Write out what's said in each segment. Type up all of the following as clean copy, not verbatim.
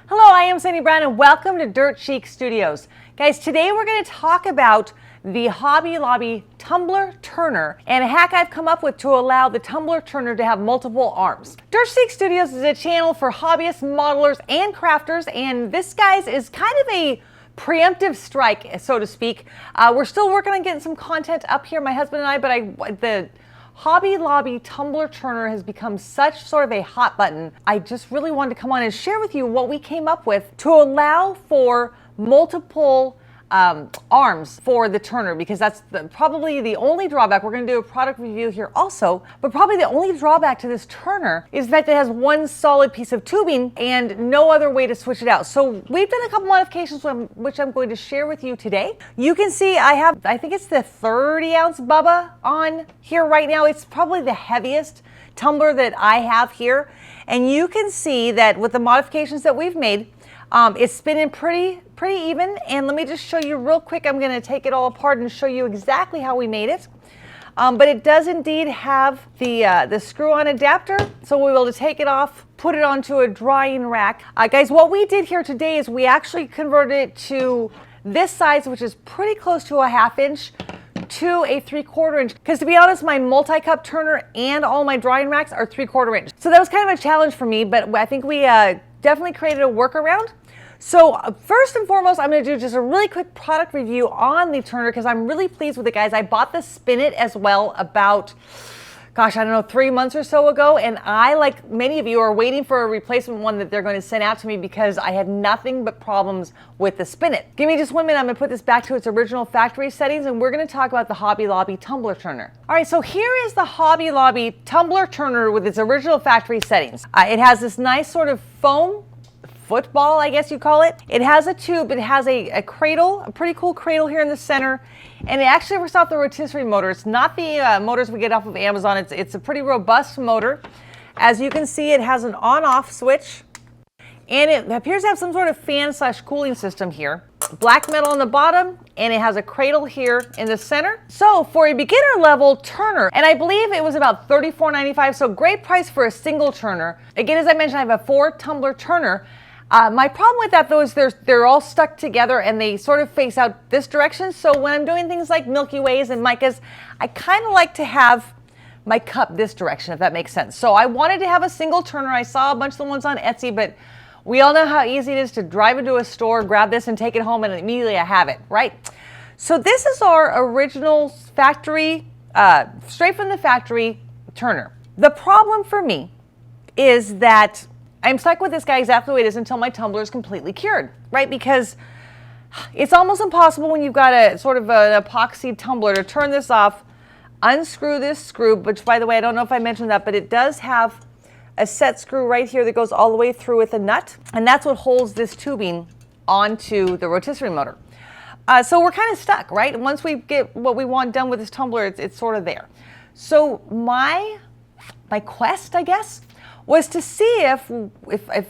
Hello, I am Sandy Brown and welcome to Dirt Chic Studios. Guys, today we're going to talk about the Hobby Lobby Tumbler Turner and a hack I've come up with to allow the tumbler turner to have multiple arms. Dirt Chic Studios is a channel for hobbyists, modelers, and crafters, and this, guys, is kind of a preemptive strike, so to speak. We're still working on getting some content up here, my husband and I, but the Hobby Lobby Tumbler Turner has become such sort of a hot button. I just really wanted to come on and share with you what we came up with to allow for multiple arms for the turner, because that's probably the only drawback. We're going to do a product review here also, but probably the only drawback to this turner is that it has one solid piece of tubing and no other way to switch it out. So we've done a couple modifications which I'm going to share with you today. You can see I think it's the 30-ounce Bubba on here right now. It's probably the heaviest tumbler that I have here, and you can see that with the modifications that we've made, it's spinning pretty even. And let me just show you real quick. I'm going to take it all apart and show you exactly how we made it. But it does indeed have the screw-on adapter, so we'll be able to take it off, put it onto a drying rack. Guys, what we did here today is we actually converted it to this size, which is pretty close to a 1/2 inch, to a 3/4 inch, because to be honest, my multi-cup turner and all my drying racks are 3/4 inch. So that was kind of a challenge for me, but I think we definitely created a workaround. So first and foremost, I'm going to do just a really quick product review on the turner because I'm really pleased with it, guys. I bought the Spin-It as well about, gosh, I don't know, 3 months or so ago, and I, like many of you, are waiting for a replacement one that they're going to send out to me because I had nothing but problems with the Spin-It. Give me just 1 minute. I'm going to put this back to its original factory settings, and we're going to talk about the Hobby Lobby Tumbler Turner. All right, so here is the Hobby Lobby Tumbler Turner with its original factory settings. It has this nice sort of foam football, I guess you call it. It has a tube. It has a cradle, a pretty cool cradle here in the center, and it actually works off the rotisserie motor. It's not the motors we get off of Amazon. It's a pretty robust motor. As you can see, it has an on-off switch, and it appears to have some sort of fan/cooling system here. Black metal on the bottom, and it has a cradle here in the center. So for a beginner level turner, and I believe it was about $34.95, so great price for a single turner. Again, as I mentioned, I have a 4 tumbler turner. My problem with that, though, is they're all stuck together and they sort of face out this direction. So when I'm doing things like Milky Ways and micas, I kind of like to have my cup this direction, if that makes sense. So I wanted to have a single turner. I saw a bunch of the ones on Etsy, but we all know how easy it is to drive into a store, grab this and take it home, and immediately I have it, right? So this is our original factory, straight from the factory turner. The problem for me is that I'm stuck with this guy exactly the way it is until my tumbler is completely cured, right? Because it's almost impossible when you've got a sort of an epoxy tumbler to turn this off, unscrew this screw, which, by the way, I don't know if I mentioned that, but it does have a set screw right here that goes all the way through with a nut, and that's what holds this tubing onto the rotisserie motor. So we're kind of stuck, right? Once we get what we want done with this tumbler, it's sort of there. So my quest, I guess, was to see if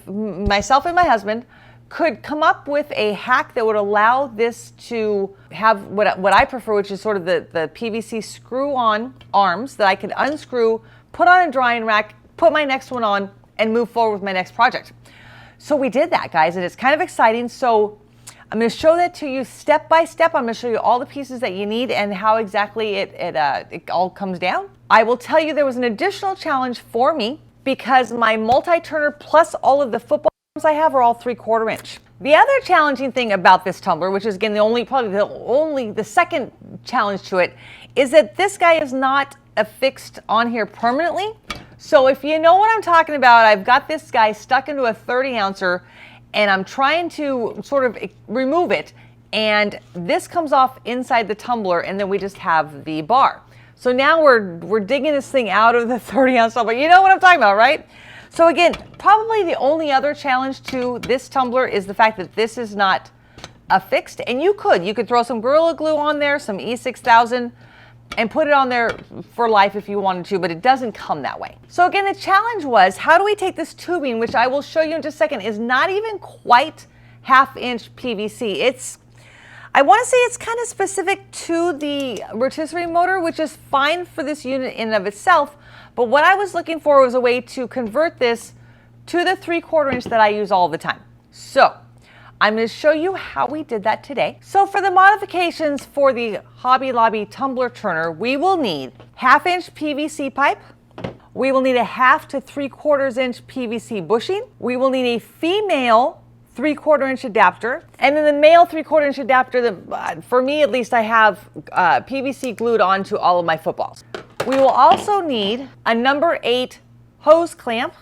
myself and my husband could come up with a hack that would allow this to have what I prefer, which is sort of the PVC screw-on arms that I could unscrew, put on a drying rack, put my next one on, and move forward with my next project. So we did that, guys, and it's kind of exciting. So I'm going to show that to you step by step. I'm going to show you all the pieces that you need and how exactly it all comes down. I will tell you there was an additional challenge for me because my multi-turner plus all of the football arms I have are all 3/4 inch. The other challenging thing about this tumbler, which is again the second challenge to it, is that this guy is not affixed on here permanently. So if you know what I'm talking about, I've got this guy stuck into a 30-ouncer and I'm trying to sort of remove it, and this comes off inside the tumbler, and then we just have the bar. So now we're digging this thing out of the 30-ounce tumbler. You know what I'm talking about, right? So again, probably the only other challenge to this tumbler is the fact that this is not affixed. And you could throw some Gorilla Glue on there, some E6000, and put it on there for life if you wanted to, but it doesn't come that way. So again, the challenge was, how do we take this tubing, which I will show you in just a second, is not even quite 1/2 inch PVC. I want to say it's kind of specific to the rotisserie motor, which is fine for this unit in and of itself. But what I was looking for was a way to convert this to the 3/4 inch that I use all the time. So I'm going to show you how we did that today. So for the modifications for the Hobby Lobby Tumbler Turner, we will need 1/2 inch PVC pipe. We will need a 1/2 to 3/4 inch PVC bushing. We will need a female 3/4 inch adapter. And then the male 3/4 inch adapter, that, for me at least, I have PVC glued onto all of my footballs. We will also need a number 8 hose clamp.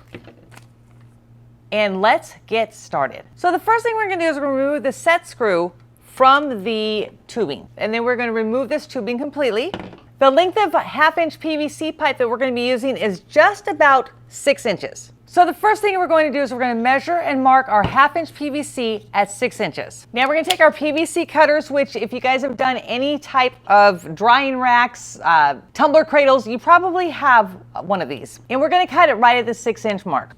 And let's get started. So the first thing we're going to do is we're going to remove the set screw from the tubing. And then we're going to remove this tubing completely. The length of 1/2 inch PVC pipe that we're going to be using is just about 6 inches. So the first thing we're going to do is we're going to measure and mark our 1/2 inch PVC at 6 inches. Now we're going to take our PVC cutters, which if you guys have done any type of drying racks, tumbler cradles, you probably have one of these. And we're going to cut it right at the 6 inch mark.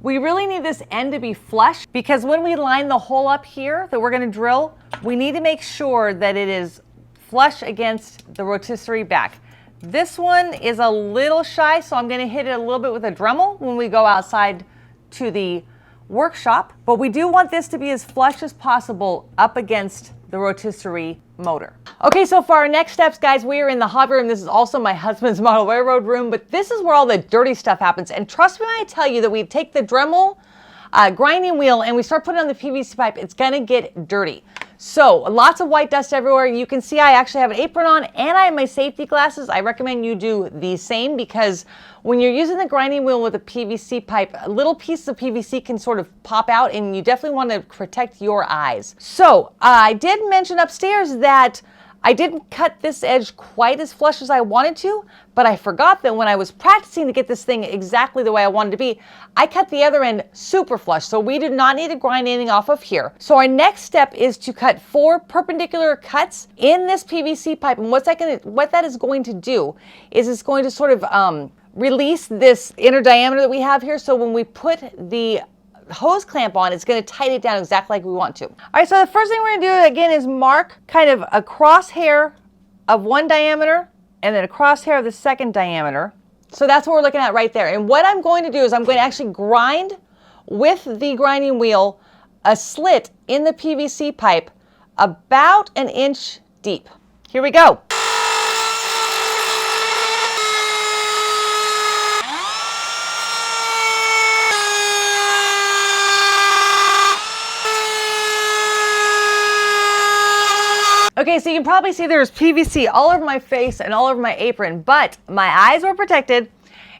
We really need this end to be flush because when we line the hole up here that we're going to drill, we need to make sure that it is flush against the rotisserie back. This one is a little shy, so I'm going to hit it a little bit with a Dremel when we go outside to the workshop. But we do want this to be as flush as possible up against the rotisserie motor. Okay, so for our next steps, guys, we are in the hobby room. This is also my husband's model railroad room, but this is where all the dirty stuff happens. And trust me when I tell you that we take the Dremel grinding wheel and we start putting on the PVC pipe, it's gonna get dirty. So lots of white dust everywhere. You can see I actually have an apron on and I have my safety glasses. I recommend you do the same because when you're using the grinding wheel with a PVC pipe, little pieces of PVC can sort of pop out and you definitely want to protect your eyes. So I did mention upstairs that I didn't cut this edge quite as flush as I wanted to, but I forgot that when I was practicing to get this thing exactly the way I wanted to be, I cut the other end super flush. So we do not need to grind anything off of here. So our next step is to cut 4 perpendicular cuts in this PVC pipe. And what that is going to do is it's going to sort of release this inner diameter that we have here. So when we put the hose clamp on, it's going to tighten it down exactly like we want to. All right, so the first thing we're going to do again is mark kind of a crosshair of one diameter and then a crosshair of the second diameter. So that's what we're looking at right there. And what I'm going to do is I'm going to actually grind with the grinding wheel a slit in the PVC pipe about 1 inch deep. Here we go. Okay, so you can probably see there's PVC all over my face and all over my apron, but my eyes were protected.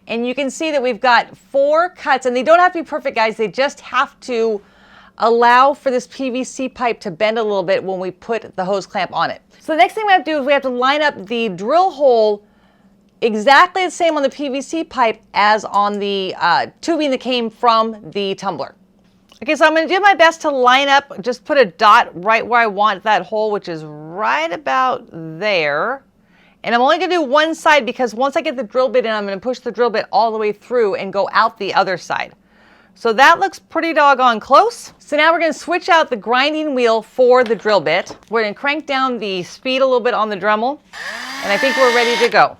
And you can see that we've got 4 cuts, and they don't have to be perfect, guys. They just have to allow for this PVC pipe to bend a little bit when we put the hose clamp on it. So the next thing we have to do is we have to line up the drill hole exactly the same on the PVC pipe as on the tubing that came from the tumbler. Okay, so I'm going to do my best to line up, just put a dot right where I want that hole, which is right about there. And I'm only going to do one side because once I get the drill bit in, I'm going to push the drill bit all the way through and go out the other side. So that looks pretty doggone close. So now we're going to switch out the grinding wheel for the drill bit. We're going to crank down the speed a little bit on the Dremel, and I think we're ready to go.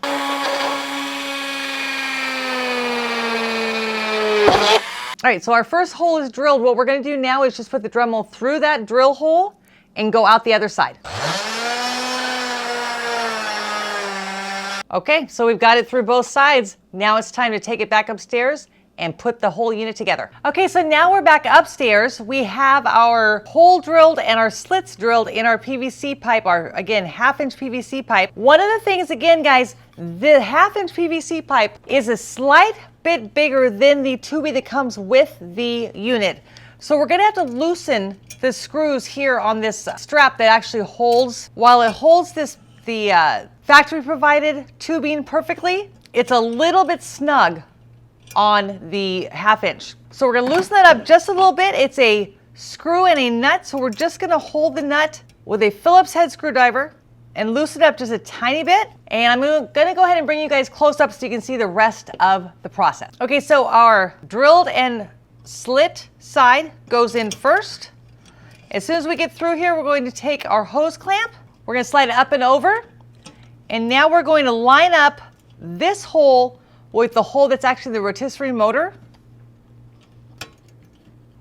All right, so our first hole is drilled. What we're going to do now is just put the Dremel through that drill hole and go out the other side. Okay, so we've got it through both sides. Now it's time to take it back upstairs and put the whole unit together. Okay, so now we're back upstairs. We have our hole drilled and our slits drilled in our PVC pipe, our, again, 1/2 inch PVC pipe. One of the things, again, guys, the 1/2 inch PVC pipe is a slight bit bigger than the tubing that comes with the unit. So we're gonna have to loosen the screws here on this strap that actually holds, while it holds the factory provided tubing perfectly, it's a little bit snug on the 1/2 inch. So we're gonna loosen that up just a little bit. It's a screw and a nut, so we're just gonna hold the nut with a Phillips head screwdriver and loosen it up just a tiny bit. And I'm gonna go ahead and bring you guys close up so you can see the rest of the process. Okay, so our drilled and slit side goes in first. As soon as we get through here, we're going to take our hose clamp, we're gonna slide it up and over, and now we're going to line up this hole with the hole that's actually the rotisserie motor.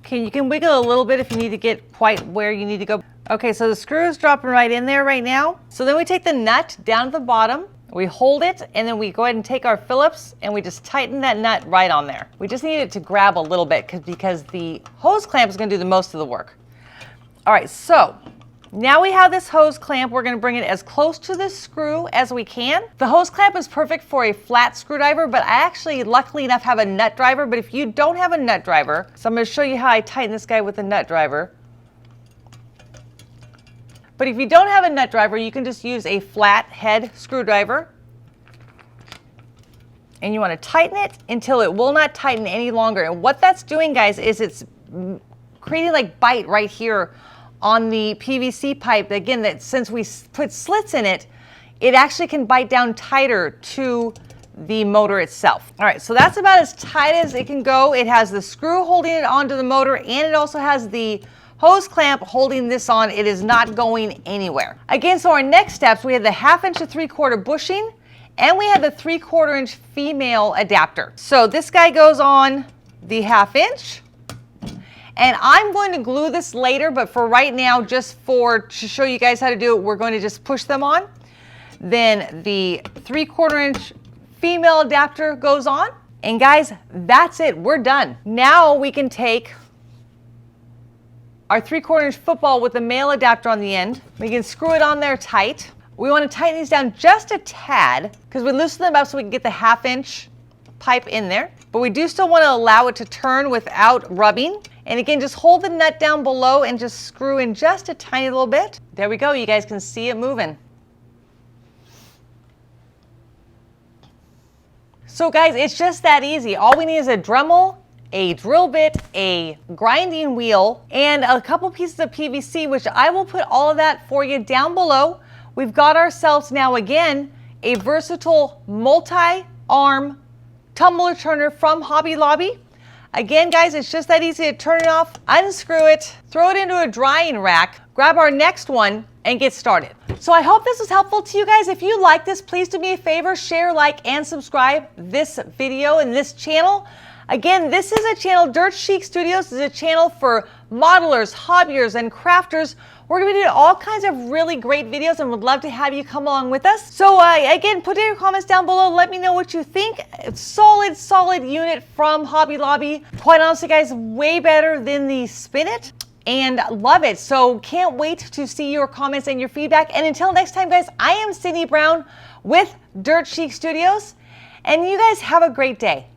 Okay, you can wiggle a little bit if you need to get quite where you need to go. Okay, so the screw is dropping right in there right now. So then we take the nut down to the bottom, we hold it, and then we go ahead and take our Phillips and we just tighten that nut right on there. We just need it to grab a little bit because the hose clamp is going to do the most of the work. All right, so now we have this hose clamp. We're going to bring it as close to the screw as we can. The hose clamp is perfect for a flat screwdriver, but I actually, luckily enough, have a nut driver. But if you don't have a nut driver, so I'm going to show you how I tighten this guy with a nut driver. But if you don't have a nut driver, you can just use a flat head screwdriver. And you want to tighten it until it will not tighten any longer. And what that's doing, guys, is it's creating like bite right here on the PVC pipe. Again, that since we put slits in it, it actually can bite down tighter to the motor itself. All right, so that's about as tight as it can go. It has the screw holding it onto the motor, and it also has the hose clamp holding this on. It is not going anywhere. Again, so our next steps, we have the 1/2 inch to 3/4 bushing, and we have the 3/4 inch female adapter. So this guy goes on the 1/2 inch. And I'm going to glue this later, but for right now, just to show you guys how to do it, we're going to just push them on. Then the 3/4 inch female adapter goes on. And guys, that's it, we're done. Now we can take our 3/4 inch football with the male adapter on the end. We can screw it on there tight. We want to tighten these down just a tad because we loosen them up so we can get the 1/2 inch pipe in there. But we do still want to allow it to turn without rubbing. And again, just hold the nut down below and just screw in just a tiny little bit. There we go, you guys can see it moving. So guys, it's just that easy. All we need is a Dremel, a drill bit, a grinding wheel, and a couple pieces of PVC, which I will put all of that for you down below. We've got ourselves now again, a versatile multi-arm tumbler turner from Hobby Lobby. Again, guys, it's just that easy to turn it off, unscrew it, throw it into a drying rack, grab our next one, and get started. So I hope this was helpful to you guys. If you like this, please do me a favor, share, like, and subscribe this video and this channel. Again, this is a channel, Dirt Chic Studios is a channel for modelers, hobbyers, and crafters. We're going to be doing all kinds of really great videos and would love to have you come along with us. So again, put in your comments down below. Let me know what you think. It's solid unit from Hobby Lobby. Quite honestly, guys, way better than the Spin It. And love it. So can't wait to see your comments and your feedback. And until next time, guys, I am Cindy Brown with Dirt Chic Studios. And you guys have a great day.